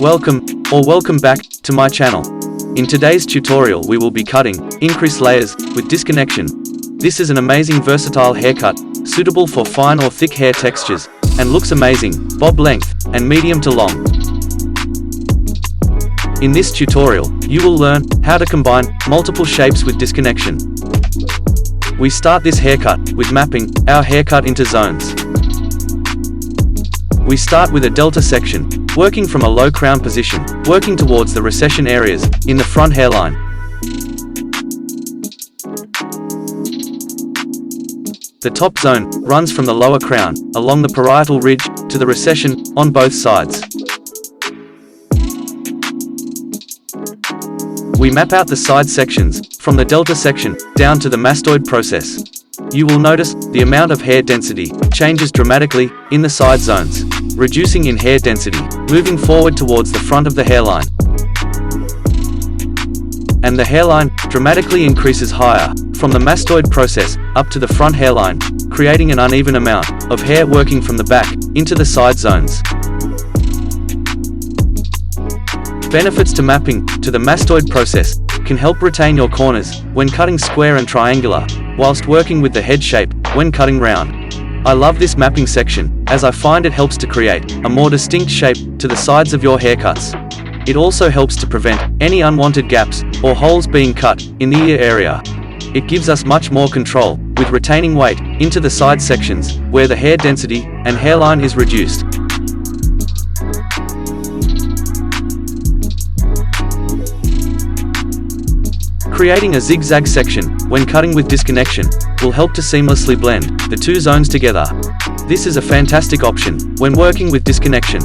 Welcome back to my channel. In today's tutorial we will be cutting increased layers with disconnection. This is an amazing versatile haircut, suitable for fine or thick hair textures, and looks amazing, bob length, and medium to long. In this tutorial, you will learn how to combine multiple shapes with disconnection. We start this haircut with mapping our haircut into zones. We start with a delta section, working from a low crown position, working towards the recession areas in the front hairline. The top zone runs from the lower crown, along the parietal ridge, to the recession, on both sides. We map out the side sections, from the delta section, down to the mastoid process. You will notice, the amount of hair density changes dramatically in the side zones, reducing in hair density, moving forward towards the front of the hairline. And the hairline dramatically increases higher, from the mastoid process, up to the front hairline, creating an uneven amount of hair working from the back, into the side zones. Benefits to mapping to the mastoid process can help retain your corners when cutting square and triangular, whilst working with the head shape when cutting round. I love this mapping section, as I find it helps to create a more distinct shape to the sides of your haircuts. It also helps to prevent any unwanted gaps or holes being cut in the ear area. It gives us much more control, with retaining weight into the side sections, where the hair density and hairline is reduced. Creating a zigzag section, when cutting with disconnection, will help to seamlessly blend the two zones together. This is a fantastic option when working with disconnection.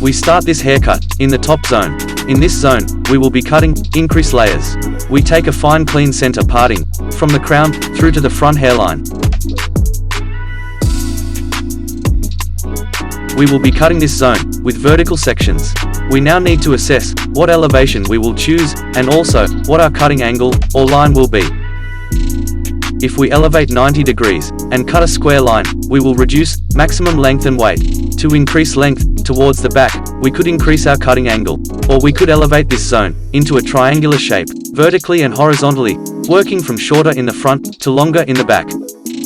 We start this haircut in the top zone. In this zone, we will be cutting increased layers. We take a fine clean center parting from the crown through to the front hairline. We will be cutting this zone with vertical sections. We now need to assess what elevation we will choose, and also what our cutting angle or line will be. If we elevate 90 degrees and cut a square line, we will reduce maximum length and weight. To increase length towards the back, we could increase our cutting angle, or we could elevate this zone into a triangular shape, vertically and horizontally, working from shorter in the front to longer in the back.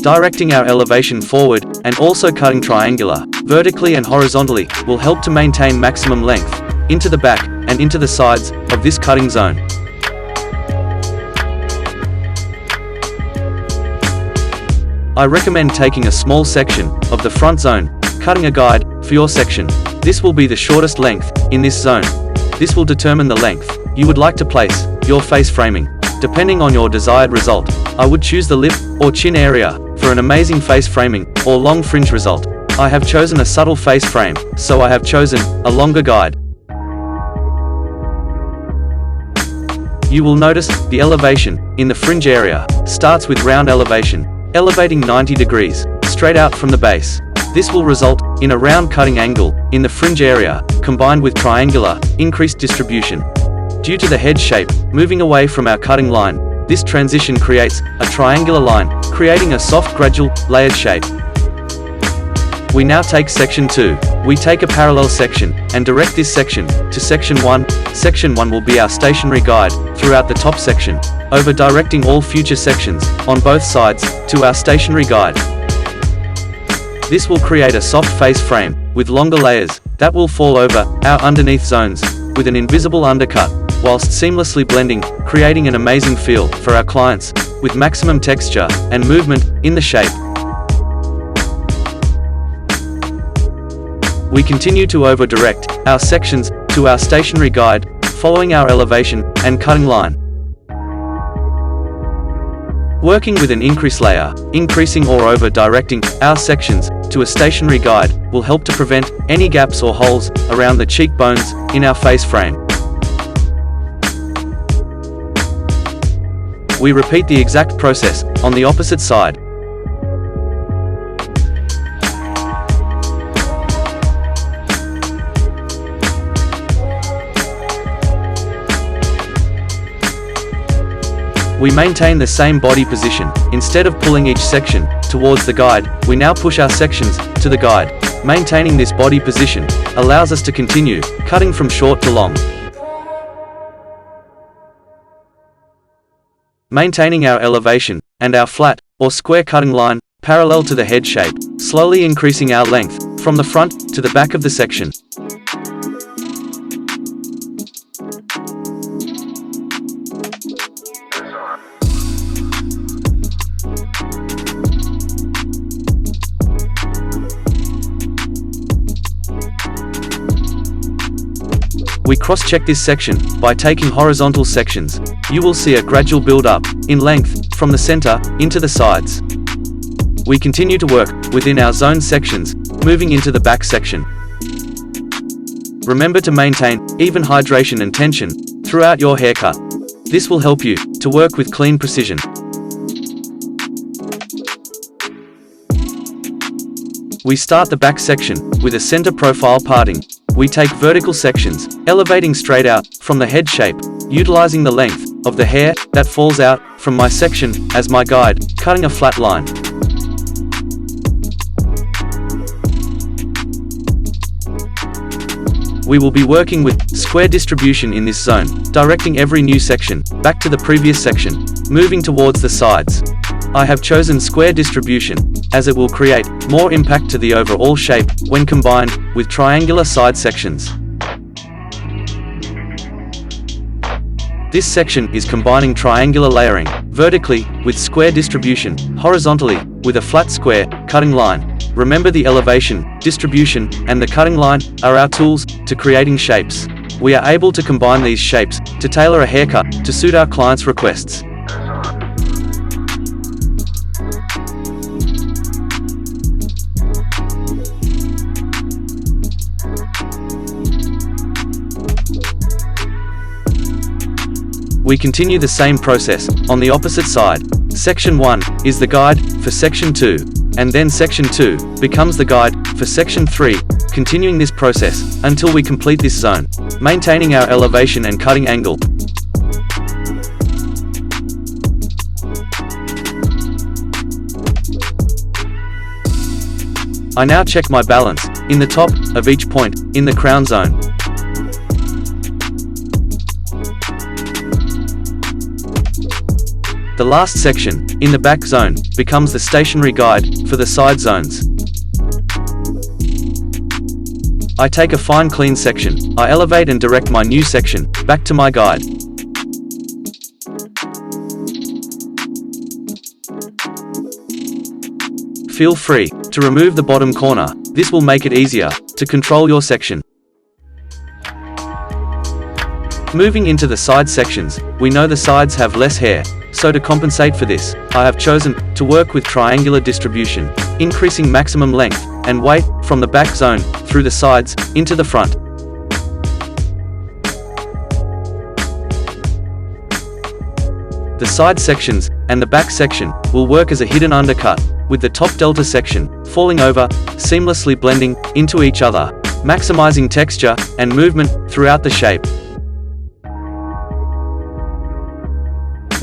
Directing our elevation forward, and also cutting triangular, vertically and horizontally, will help to maintain maximum length into the back and into the sides of this cutting zone. I recommend taking a small section of the front zone, cutting a guide for your section. This will be the shortest length in this zone. This will determine the length you would like to place your face framing. Depending on your desired result, I would choose the lip or chin area for an amazing face framing or long fringe result. I have chosen a subtle face frame, so I have chosen a longer guide. You will notice the elevation in the fringe area starts with round elevation, elevating 90 degrees straight out from the base. This will result in a round cutting angle in the fringe area, combined with triangular, increased distribution. Due to the head shape moving away from our cutting line, this transition creates a triangular line, creating a soft gradual, layered shape. We now take section 2. We take a parallel section, and direct this section to section 1. Section 1 will be our stationary guide throughout the top section, over directing all future sections, on both sides, to our stationary guide. This will create a soft face frame, with longer layers, that will fall over our underneath zones, with an invisible undercut, whilst seamlessly blending, creating an amazing feel for our clients, with maximum texture and movement in the shape. We continue to over-direct our sections to our stationary guide, following our elevation and cutting line. Working with an increased layer, increasing or over-directing our sections to a stationary guide will help to prevent any gaps or holes around the cheekbones in our face frame. We repeat the exact process on the opposite side. We maintain the same body position, instead of pulling each section towards the guide, we now push our sections to the guide. Maintaining this body position allows us to continue cutting from short to long. Maintaining our elevation and our flat or square cutting line parallel to the head shape, slowly increasing our length from the front to the back of the section. We cross-check this section by taking horizontal sections. You will see a gradual build-up in length from the center into the sides. We continue to work within our zone sections, moving into the back section. Remember to maintain even hydration and tension throughout your haircut. This will help you to work with clean precision. We start the back section with a center profile parting. We take vertical sections, elevating straight out from the head shape, utilizing the length of the hair that falls out from my section as my guide, cutting a flat line. We will be working with square distribution in this zone, directing every new section back to the previous section, moving towards the sides. I have chosen square distribution, as it will create more impact to the overall shape when combined with triangular side sections. This section is combining triangular layering vertically with square distribution horizontally with a flat square cutting line. Remember, the elevation, distribution, and the cutting line are our tools to creating shapes. We are able to combine these shapes to tailor a haircut to suit our clients' requests. We continue the same process on the opposite side. Section 1 is the guide for Section 2, and then Section 2 becomes the guide for Section 3, continuing this process until we complete this zone, maintaining our elevation and cutting angle. I now check my balance in the top of each point in the crown zone. The last section, in the back zone, becomes the stationary guide for the side zones. I take a fine clean section, I elevate and direct my new section back to my guide. Feel free to remove the bottom corner, this will make it easier to control your section. Moving into the side sections, we know the sides have less hair. So to compensate for this, I have chosen to work with triangular distribution, increasing maximum length and weight from the back zone through the sides into the front. The side sections and the back section will work as a hidden undercut, with the top delta section falling over, seamlessly blending into each other, maximizing texture and movement throughout the shape.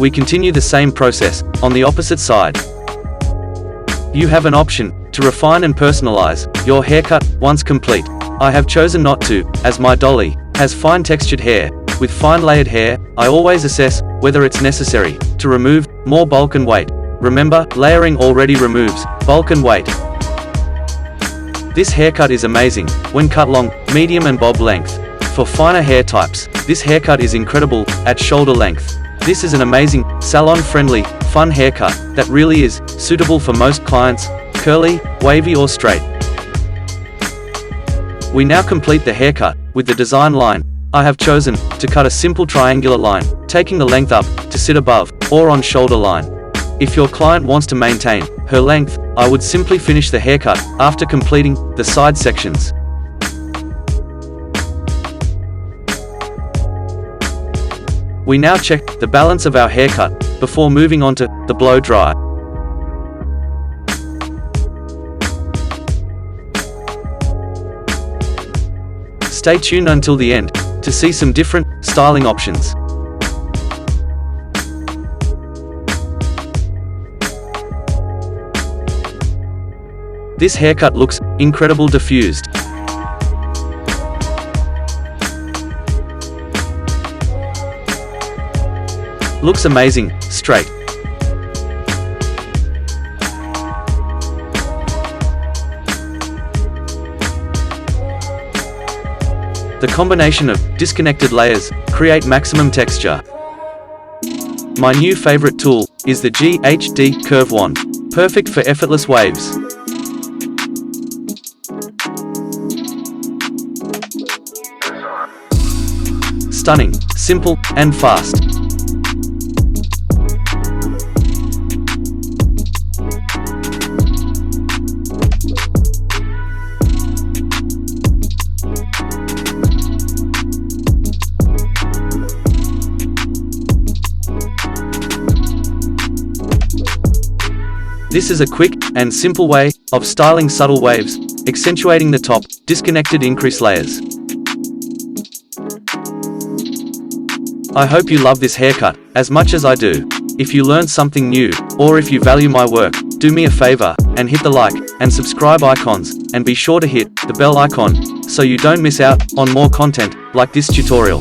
We continue the same process on the opposite side. You have an option to refine and personalize your haircut once complete. I have chosen not to, as my dolly has fine textured hair. With fine layered hair, I always assess whether it's necessary to remove more bulk and weight. Remember, layering already removes bulk and weight. This haircut is amazing when cut long, medium and bob length. For finer hair types, this haircut is incredible at shoulder length. This is an amazing, salon-friendly, fun haircut that really is suitable for most clients, curly, wavy or straight. We now complete the haircut with the design line. I have chosen to cut a simple triangular line, taking the length up to sit above or on shoulder line. If your client wants to maintain her length, I would simply finish the haircut after completing the side sections. We now check the balance of our haircut before moving on to the blow dry. Stay tuned until the end to see some different styling options. This haircut looks incredible diffused. Looks amazing, straight. The combination of disconnected layers create maximum texture. My new favorite tool is the GHD Curve Wand, perfect for effortless waves. Stunning, simple, and fast. This is a quick and simple way of styling subtle waves, accentuating the top, disconnected increase layers. I hope you love this haircut as much as I do. If you learned something new, or if you value my work, do me a favor and hit the like and subscribe icons, and be sure to hit the bell icon so you don't miss out on more content like this tutorial.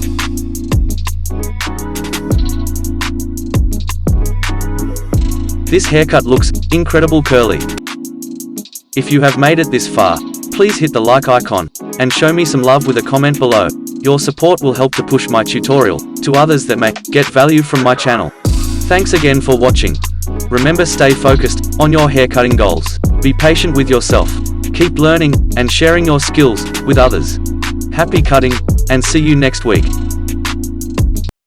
This haircut looks incredible curly. If you have made it this far, please hit the like icon and show me some love with a comment below. Your support will help to push my tutorial to others that may get value from my channel. Thanks again for watching. Remember, stay focused on your haircutting goals. Be patient with yourself. Keep learning and sharing your skills with others. Happy cutting, and see you next week.